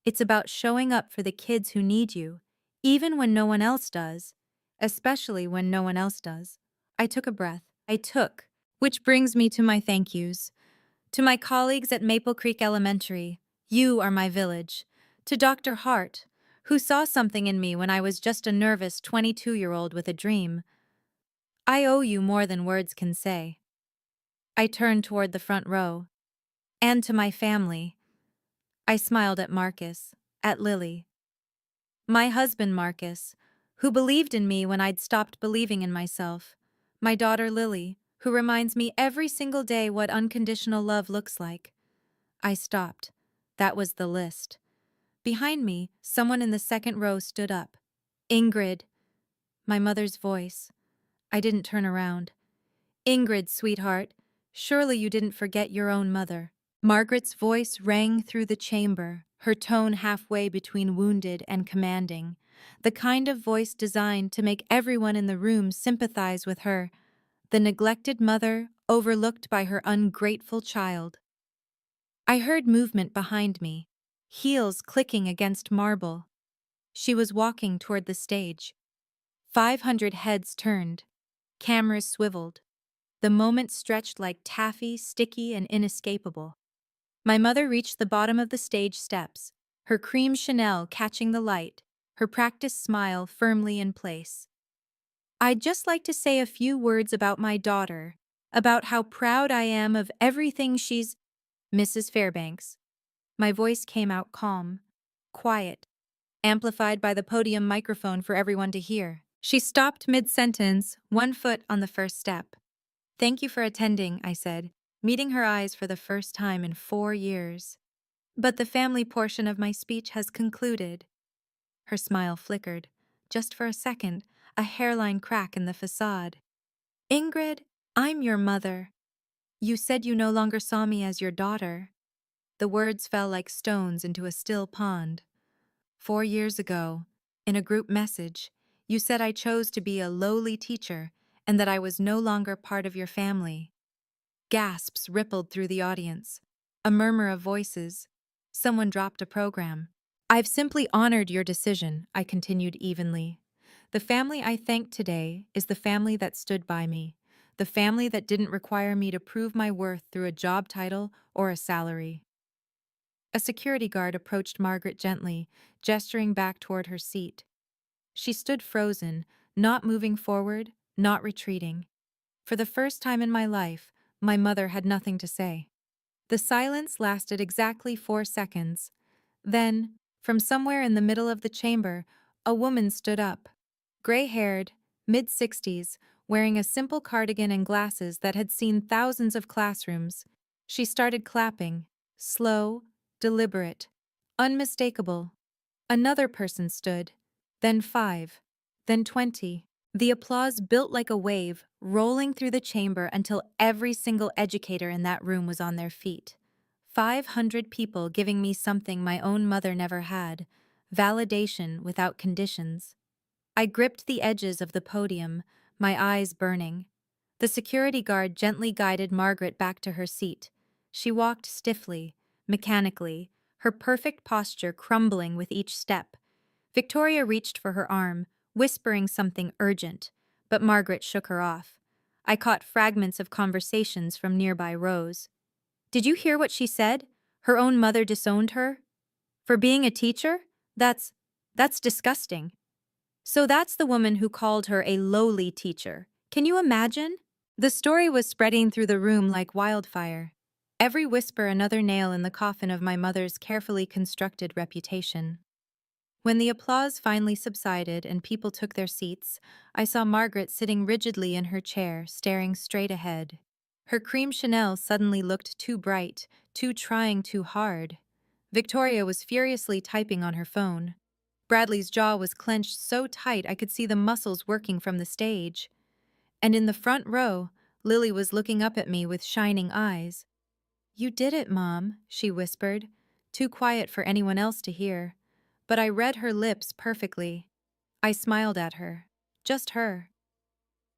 It's about showing up for the kids who need you, even when no one else does, especially when no one else does. I took a breath. Which brings me to my thank yous. To my colleagues at Maple Creek Elementary, you are my village. To Dr. Hart, who saw something in me when I was just a nervous 22-year-old with a dream. I owe you more than words can say. I turned toward the front row. And to my family. I smiled at Marcus, at Lily. My husband Marcus, who believed in me when I'd stopped believing in myself. My daughter Lily, who reminds me every single day what unconditional love looks like. I stopped. That was the list. Behind me, someone in the second row stood up. Ingrid. My mother's voice. I didn't turn around. Ingrid, sweetheart, surely you didn't forget your own mother. Margaret's voice rang through the chamber, her tone halfway between wounded and commanding, the kind of voice designed to make everyone in the room sympathize with her, the neglected mother overlooked by her ungrateful child. I heard movement behind me, heels clicking against marble. She was walking toward the stage. 500 heads turned, cameras swiveled. The moment stretched like taffy, sticky and inescapable. My mother reached the bottom of the stage steps, her cream Chanel catching the light, her practiced smile firmly in place. I'd just like to say a few words about my daughter, about how proud I am of everything she's... Mrs. Fairbanks. My voice came out calm, quiet, amplified by the podium microphone for everyone to hear. She stopped mid-sentence, one foot on the first step. Thank you for attending, I said, meeting her eyes for the first time in 4 years. But the family portion of my speech has concluded. Her smile flickered. Just for a second, a hairline crack in the facade. Ingrid, I'm your mother. You said you no longer saw me as your daughter. The words fell like stones into a still pond. 4 years ago, in a group message, you said I chose to be a lowly teacher and that I was no longer part of your family. Gasps rippled through the audience. A murmur of voices. Someone dropped a program. I've simply honored your decision, I continued evenly. The family I thank today is the family that stood by me, the family that didn't require me to prove my worth through a job title or a salary. A security guard approached Margaret gently, gesturing back toward her seat. She stood frozen, not moving forward, not retreating. For the first time in my life, my mother had nothing to say. The silence lasted exactly 4 seconds. Then, from somewhere in the middle of the chamber, a woman stood up. Gray-haired, mid-60s, wearing a simple cardigan and glasses that had seen thousands of classrooms. She started clapping, slow, deliberate, unmistakable. Another person stood, then 5, then 20. The applause built like a wave, rolling through the chamber until every single educator in that room was on their feet. 500 people giving me something my own mother never had, validation without conditions. I gripped the edges of the podium, my eyes burning. The security guard gently guided Margaret back to her seat. She walked stiffly, mechanically, her perfect posture crumbling with each step. Victoria reached for her arm, whispering something urgent, but Margaret shook her off. I caught fragments of conversations from nearby rows. Did you hear what she said? Her own mother disowned her? For being a teacher? That's disgusting. So that's the woman who called her a lowly teacher. Can you imagine? The story was spreading through the room like wildfire. Every whisper another nail in the coffin of my mother's carefully constructed reputation. When the applause finally subsided and people took their seats, I saw Margaret sitting rigidly in her chair, staring straight ahead. Her cream Chanel suddenly looked too bright, too trying too hard. Victoria was furiously typing on her phone. Bradley's jaw was clenched so tight I could see the muscles working from the stage. And in the front row, Lily was looking up at me with shining eyes. "You did it, Mom," she whispered, too quiet for anyone else to hear. But I read her lips perfectly. I smiled at her. Just her.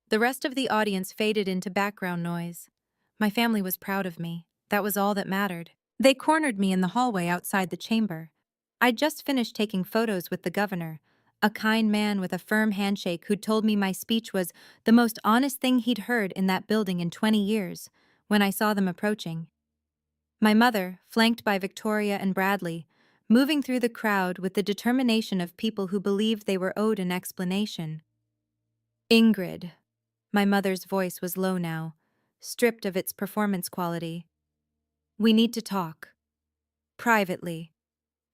The rest of the audience faded into background noise. My family was proud of me. That was all that mattered. They cornered me in the hallway outside the chamber. I'd just finished taking photos with the governor, a kind man with a firm handshake who'd told me my speech was the most honest thing he'd heard in that building in 20 years, when I saw them approaching. My mother, flanked by Victoria and Bradley, moving through the crowd with the determination of people who believed they were owed an explanation. "Ingrid." My mother's voice was low now, stripped of its performance quality. "We need to talk. Privately."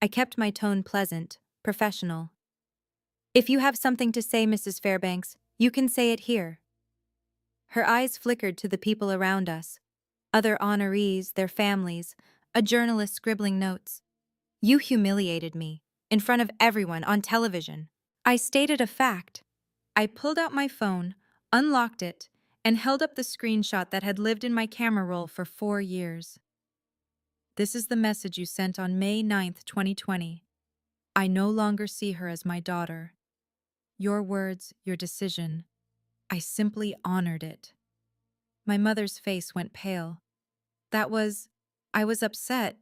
I kept my tone pleasant, professional. "If you have something to say, Mrs. Fairbanks, you can say it here." Her eyes flickered to the people around us. Other honorees, their families, a journalist scribbling notes. "You humiliated me, in front of everyone, on television." I stated a fact. I pulled out my phone, unlocked it, and held up the screenshot that had lived in my camera roll for 4 years. "This is the message you sent on May 9th, 2020. I no longer see her as my daughter. Your words, your decision. I simply honored it." My mother's face went pale. I was upset.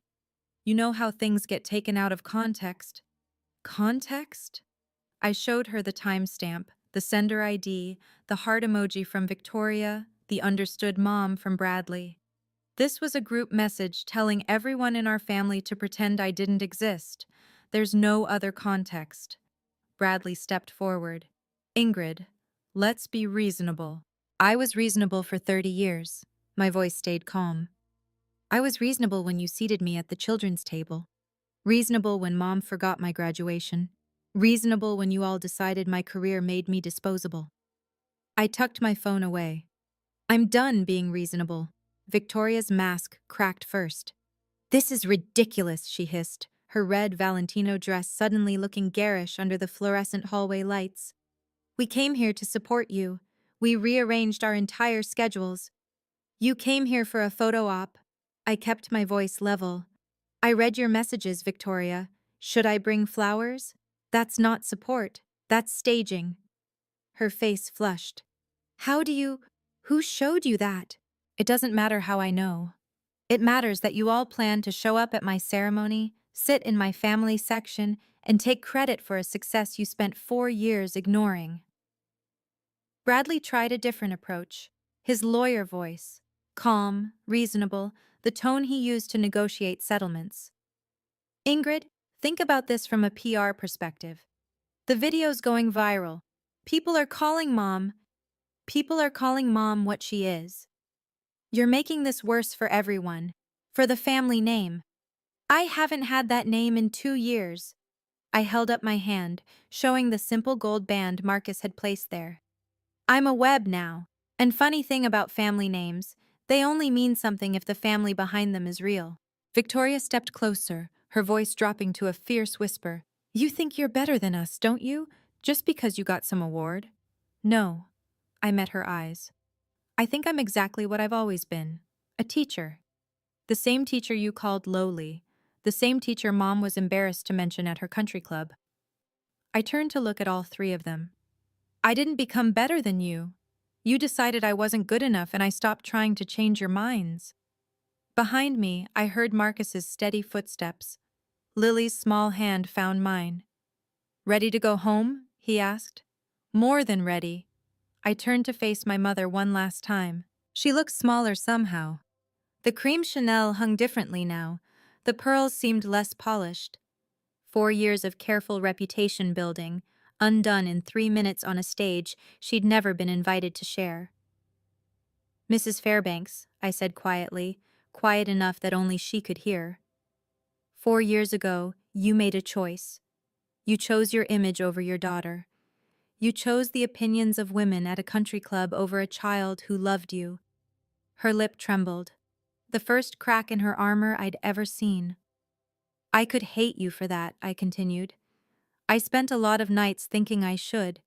You know how things get taken out of context. Context? I showed her the timestamp, the sender ID, the heart emoji from Victoria, the understood mom from Bradley. This was a group message telling everyone in our family to pretend I didn't exist. There's no other context. Bradley stepped forward. "Ingrid, let's be reasonable." I was reasonable for 30 years. My voice stayed calm. I was reasonable when you seated me at the children's table. Reasonable when Mom forgot my graduation. Reasonable when you all decided my career made me disposable. I tucked my phone away. "I'm done being reasonable." Victoria's mask cracked first. "This is ridiculous," she hissed, her red Valentino dress suddenly looking garish under the fluorescent hallway lights. "We came here to support you. We rearranged our entire schedules. You came here for a photo op." I kept my voice level. "I read your messages, Victoria. Should I bring flowers? That's not support. That's staging." Her face flushed. Who showed you that?" "It doesn't matter how I know. It matters that you all plan to show up at my ceremony, sit in my family section, and take credit for a success you spent 4 years ignoring." Bradley tried a different approach. His lawyer voice, calm, reasonable, the tone he used to negotiate settlements. "Ingrid, think about this from a PR perspective. The video's going viral. People are calling Mom. People are calling Mom what she is. You're making this worse for everyone. For the family name. I haven't had that name in 2 years." I held up my hand, showing the simple gold band Marcus had placed there. "I'm a Webb now. And funny thing about family names, they only mean something if the family behind them is real." Victoria stepped closer, her voice dropping to a fierce whisper. "You think you're better than us, don't you? Just because you got some award? No. I met her eyes. I think I'm exactly what I've always been. A teacher. The same teacher you called lowly. The same teacher Mom was embarrassed to mention at her country club. I turned to look at all three of them. I didn't become better than you. You decided I wasn't good enough and I stopped trying to change your minds. Behind me, I heard Marcus's steady footsteps. Lily's small hand found mine. Ready to go home? He asked. More than ready. I turned to face my mother one last time. She looked smaller somehow. The cream Chanel hung differently now. The pearls seemed less polished. 4 years of careful reputation building, undone in 3 minutes on a stage she'd never been invited to share. Mrs. Fairbanks, I said quietly, quiet enough that only she could hear. 4 years ago, you made a choice. You chose your image over your daughter. You chose the opinions of women at a country club over a child who loved you. Her lip trembled. The first crack in her armor I'd ever seen. I could hate you for that, I continued. I spent a lot of nights thinking I should,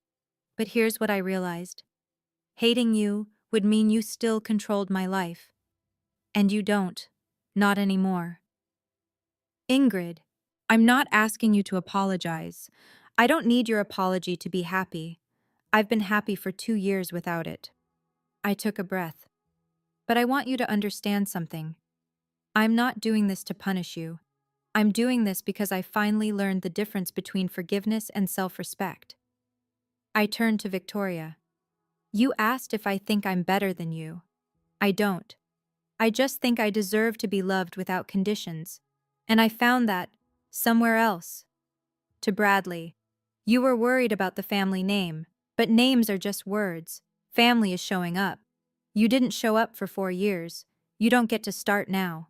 but here's what I realized. Hating you would mean you still controlled my life. And you don't. Not anymore. Ingrid, I'm not asking you to apologize. I don't need your apology to be happy. I've been happy for 2 years without it. I took a breath. But I want you to understand something. I'm not doing this to punish you. I'm doing this because I finally learned the difference between forgiveness and self-respect. I turned to Victoria. You asked if I think I'm better than you. I don't. I just think I deserve to be loved without conditions. And I found that somewhere else. To Bradley. You were worried about the family name, but names are just words. Family is showing up. You didn't show up for 4 years. You don't get to start now.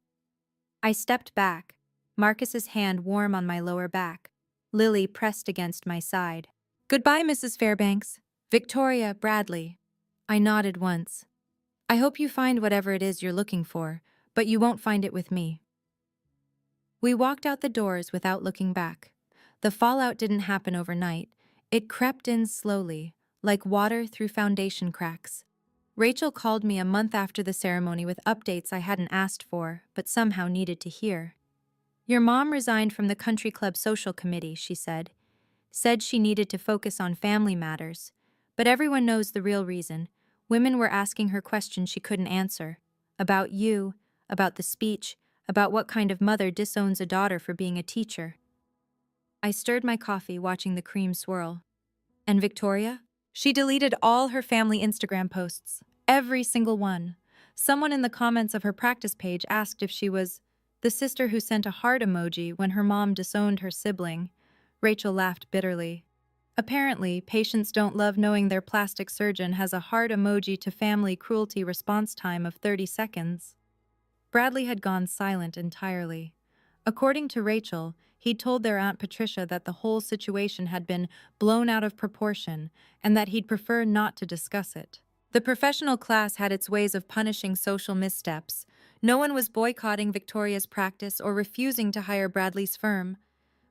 I stepped back, Marcus's hand warm on my lower back, Lily pressed against my side. Goodbye, Mrs. Fairbanks. Victoria, Bradley. I nodded once. I hope you find whatever it is you're looking for, but you won't find it with me. We walked out the doors without looking back. The fallout didn't happen overnight. It crept in slowly, like water through foundation cracks. Rachel called me a month after the ceremony with updates I hadn't asked for, but somehow needed to hear. Your mom resigned from the country club social committee, she said. Said she needed to focus on family matters. But everyone knows the real reason. Women were asking her questions she couldn't answer. About you, about the speech, about what kind of mother disowns a daughter for being a teacher. I stirred my coffee, watching the cream swirl. And Victoria? She deleted all her family Instagram posts. Every single one. Someone in the comments of her practice page asked if she was the sister who sent a heart emoji when her mom disowned her sibling. Rachel laughed bitterly. Apparently, patients don't love knowing their plastic surgeon has a heart emoji to family cruelty response time of 30 seconds. Bradley had gone silent entirely. According to Rachel, he'd told their Aunt Patricia that the whole situation had been blown out of proportion and that he'd prefer not to discuss it. The professional class had its ways of punishing social missteps. No one was boycotting Victoria's practice or refusing to hire Bradley's firm.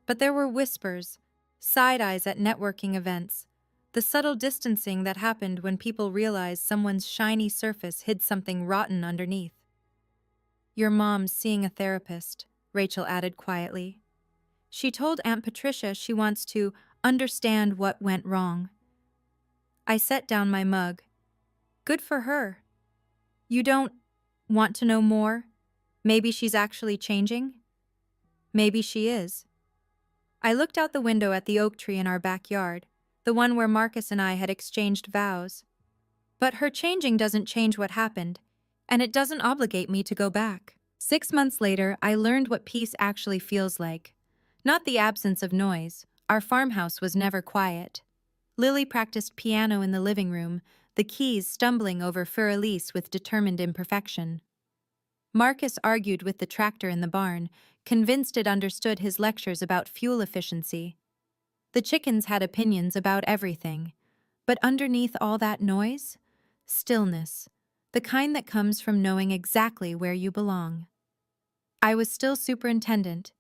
But there were whispers, side-eyes at networking events, the subtle distancing that happened when people realized someone's shiny surface hid something rotten underneath. Your mom's seeing a therapist, Rachel added quietly. She told Aunt Patricia she wants to understand what went wrong. I set down my mug. Good for her. You don't want to know more? Maybe she's actually changing? Maybe she is. I looked out the window at the oak tree in our backyard, the one where Marcus and I had exchanged vows. But her changing doesn't change what happened, and it doesn't obligate me to go back. 6 months later, I learned what peace actually feels like. Not the absence of noise. Our farmhouse was never quiet. Lily practiced piano in the living room, the keys stumbling over Fur-Elise with determined imperfection. Marcus argued with the tractor in the barn, convinced it understood his lectures about fuel efficiency. The chickens had opinions about everything. But underneath all that noise, stillness, the kind that comes from knowing exactly where you belong. I was still superintendent.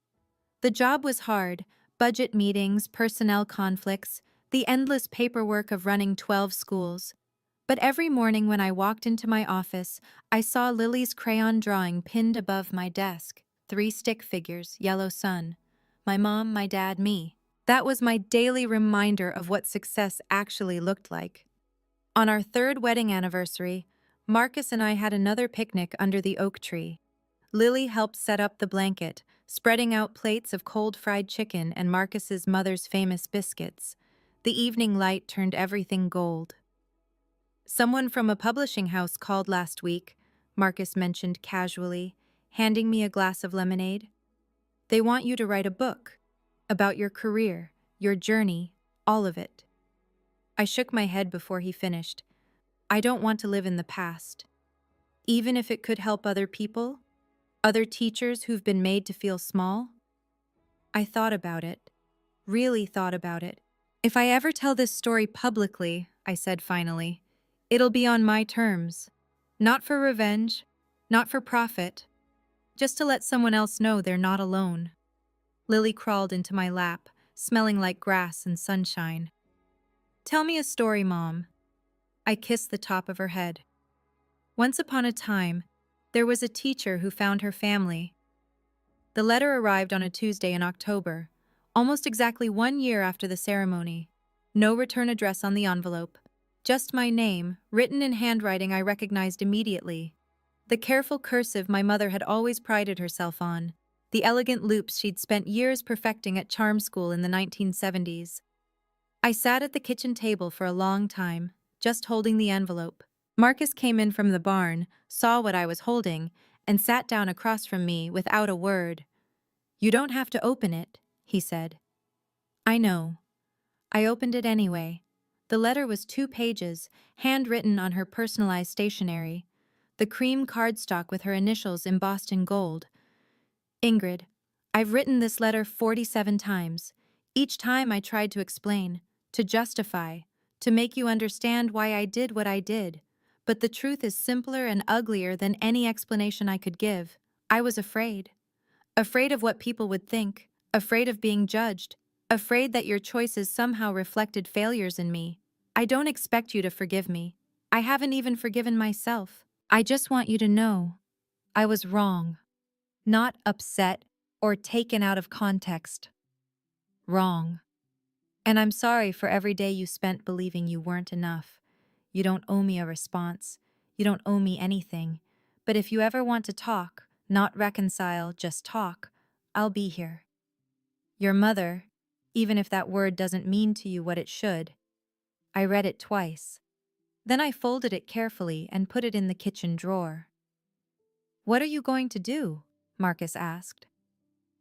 The job was hard, budget meetings, personnel conflicts, the endless paperwork of running 12 schools. But every morning when I walked into my office, I saw Lily's crayon drawing pinned above my desk. 3 stick figures, yellow sun. My mom, my dad, me. That was my daily reminder of what success actually looked like. On our 3rd wedding anniversary, Marcus and I had another picnic under the oak tree. Lily helped set up the blanket, spreading out plates of cold fried chicken and Marcus's mother's famous biscuits. The evening light turned everything gold. Someone from a publishing house called last week, Marcus mentioned casually, handing me a glass of lemonade. They want you to write a book about your career, your journey, all of it. I shook my head before he finished. I don't want to live in the past. Even if it could help other people, other teachers who've been made to feel small. I thought about it, really thought about it. If I ever tell this story publicly, I said finally, it'll be on my terms. Not for revenge, not for profit, just to let someone else know they're not alone. Lily crawled into my lap, smelling like grass and sunshine. Tell me a story, Mom. I kissed the top of her head. Once upon a time, there was a teacher who found her family. The letter arrived on a Tuesday in October, almost exactly 1 year after the ceremony. No return address on the envelope. Just my name, written in handwriting I recognized immediately. The careful cursive my mother had always prided herself on. The elegant loops she'd spent years perfecting at charm school in the 1970s. I sat at the kitchen table for a long time, just holding the envelope. Marcus came in from the barn, saw what I was holding, and sat down across from me without a word. You don't have to open it, he said. I know. I opened it anyway. The letter was 2 pages, handwritten on her personalized stationery. The cream cardstock with her initials embossed in gold. Ingrid, I've written this letter 47 times. Each time I tried to explain, to justify, to make you understand why I did what I did. But the truth is simpler and uglier than any explanation I could give. I was afraid. Afraid of what people would think, afraid of being judged, afraid that your choices somehow reflected failures in me. I don't expect you to forgive me. I haven't even forgiven myself. I just want you to know I was wrong. Not upset or taken out of context. Wrong. And I'm sorry for every day you spent believing you weren't enough. You don't owe me a response. You don't owe me anything. But if you ever want to talk, not reconcile, just talk, I'll be here. Your mother, even if that word doesn't mean to you what it should. I read it twice. Then I folded it carefully and put it in the kitchen drawer. What are you going to do? Marcus asked.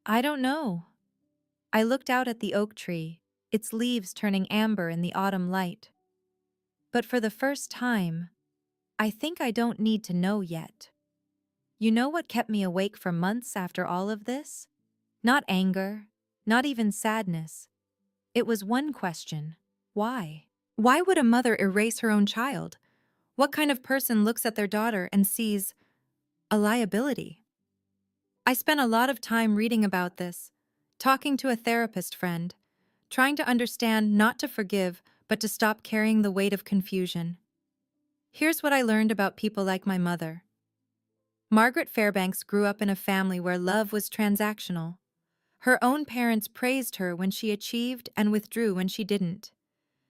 I don't know. I looked out at the oak tree, its leaves turning amber in the autumn light. But for the first time, I think I don't need to know yet. You know what kept me awake for months after all of this? Not anger, not even sadness. It was one question. Why? Why would a mother erase her own child? What kind of person looks at their daughter and sees a liability? I spent a lot of time reading about this, talking to a therapist friend, trying to understand not to forgive, but to stop carrying the weight of confusion. Here's what I learned about people like my mother. Ingred Fairbanks grew up in a family where love was transactional. Her own parents praised her when she achieved and withdrew when she didn't.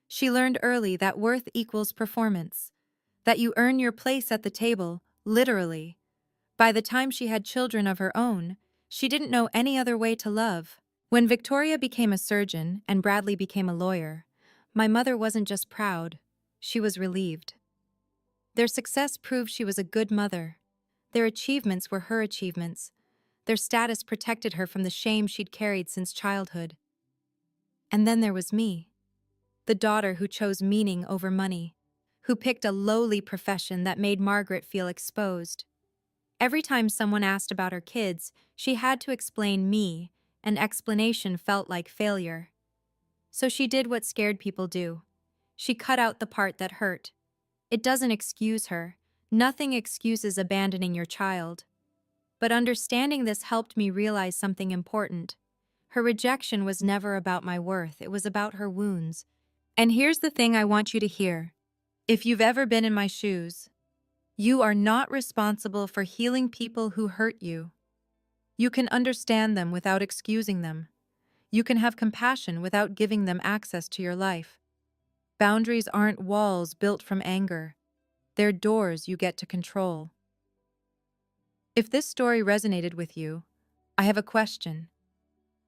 She learned early that worth equals performance, that you earn your place at the table, literally. By the time she had children of her own, she didn't know any other way to love. When Victoria became a surgeon and Bradley became a lawyer, my mother wasn't just proud, she was relieved. Their success proved she was a good mother. Their achievements were her achievements. Their status protected her from the shame she'd carried since childhood. And then there was me, the daughter who chose meaning over money, who picked a lowly profession that made Margaret feel exposed. Every time someone asked about her kids, she had to explain me, and explanation felt like failure. So she did what scared people do. She cut out the part that hurt. It doesn't excuse her. Nothing excuses abandoning your child. But understanding this helped me realize something important. Her rejection was never about my worth, it was about her wounds. And here's the thing I want you to hear. If you've ever been in my shoes, you are not responsible for healing people who hurt you. You can understand them without excusing them. You can have compassion without giving them access to your life. Boundaries aren't walls built from anger. They're doors you get to control. If this story resonated with you, I have a question.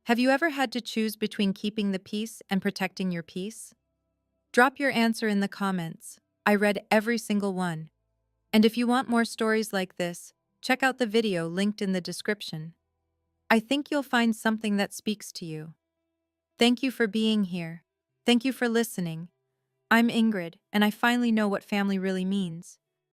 Have you ever had to choose between keeping the peace and protecting your peace? Drop your answer in the comments. I read every single one. And if you want more stories like this, check out the video linked in the description. I think you'll find something that speaks to you. Thank you for being here. Thank you for listening. I'm Ingrid, and I finally know what family really means.